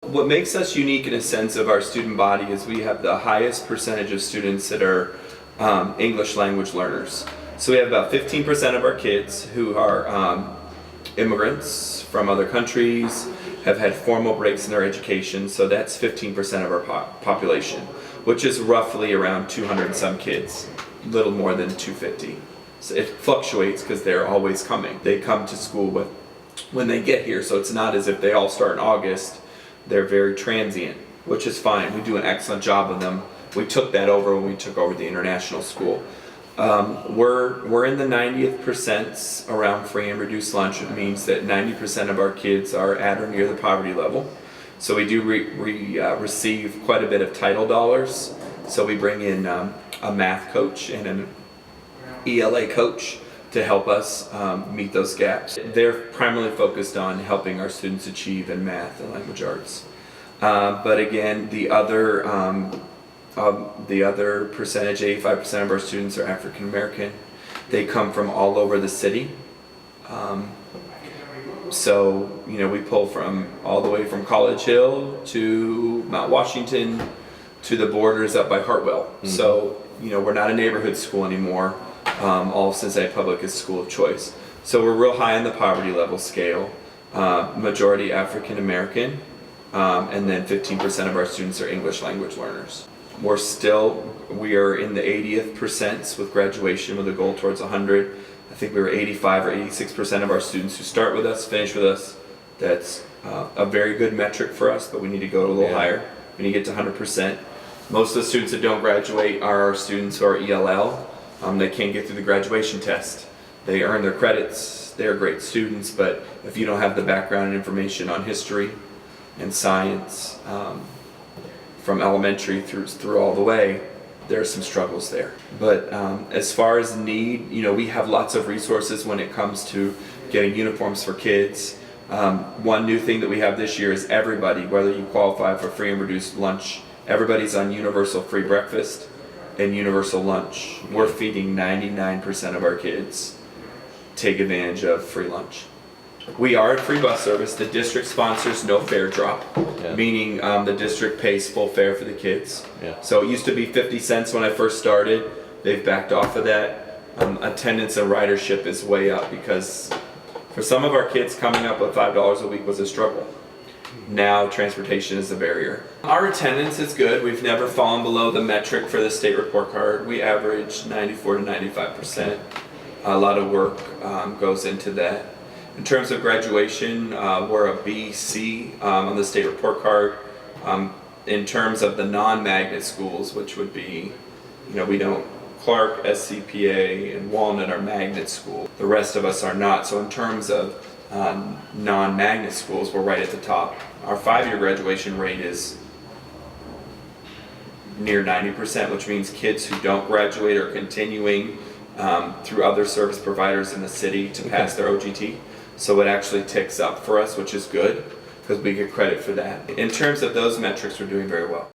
What makes us unique in a sense of our student body is we have the highest percentage of students that are English language learners. So we have about 15% of our kids who are immigrants from other countries, have had formal breaks in their education, so that's 15% of our population, which is roughly around 200 and some kids, a little more than 250. So it fluctuates because they're always coming. They come to school when they get here, so it's not as if they all start in August. They're very transient, which is fine. We do an excellent job of them. We took that over when we took over the international school. We're in the 90th percent around free and reduced lunch. It means that 90% of our kids are at or near the poverty level. So we do receive quite a bit of title dollars. So we bring in a math coach and an ELA coach to help us meet those gaps. They're primarily focused on helping our students achieve in math and language arts. But again, the other percentage, 85% of our students are African American. They come from all over the city. So, we pull from all the way from College Hill to Mount Washington to the borders up by Hartwell. Mm-hmm. So, we're not a neighborhood school anymore. All of Cincinnati Public is school of choice. So we're real high on the poverty level scale. Majority African American, and then 15% of our students are English language learners. We are in the 80th percent with graduation with a goal towards 100. I think we were 85 or 86% of our students who start with us, finish with us. That's a very good metric for us, but we need to go a little higher. We need to get to 100%. Most of the students that don't graduate are our students who are ELL. They can't get through the graduation test. They earn their credits, they're great students, but if you don't have the background and information on history and science from elementary through all the way, there are some struggles there. But as far as need, we have lots of resources when it comes to getting uniforms for kids. One new thing that we have this year is everybody, whether you qualify for free and reduced lunch, everybody's on universal free breakfast and universal lunch. We're feeding 99% of our kids take advantage of free lunch. We are a free bus service. The district sponsors no fare drop, meaning the district pays full fare for the kids. So it used to be 50 cents when I first started. They've backed off of that. Attendance and ridership is way up because for some of our kids, coming up with $5 a week was a struggle. Now transportation is a barrier. Our attendance is good. We've never fallen below the metric for the state report card. We average 94 to 95%. A lot of work goes into that. In terms of graduation, we're a B, C on the state report card. In terms of the non-magnet schools, which would be, Clark, SCPA, and Walnut are magnet schools. The rest of us are not. So in terms of non-magnet schools, we're right at the top. Our 5-year graduation rate is near 90%, which means kids who don't graduate are continuing through other service providers in the city to pass their OGT. So it actually ticks up for us, which is good because we get credit for that. In terms of those metrics, we're doing very well.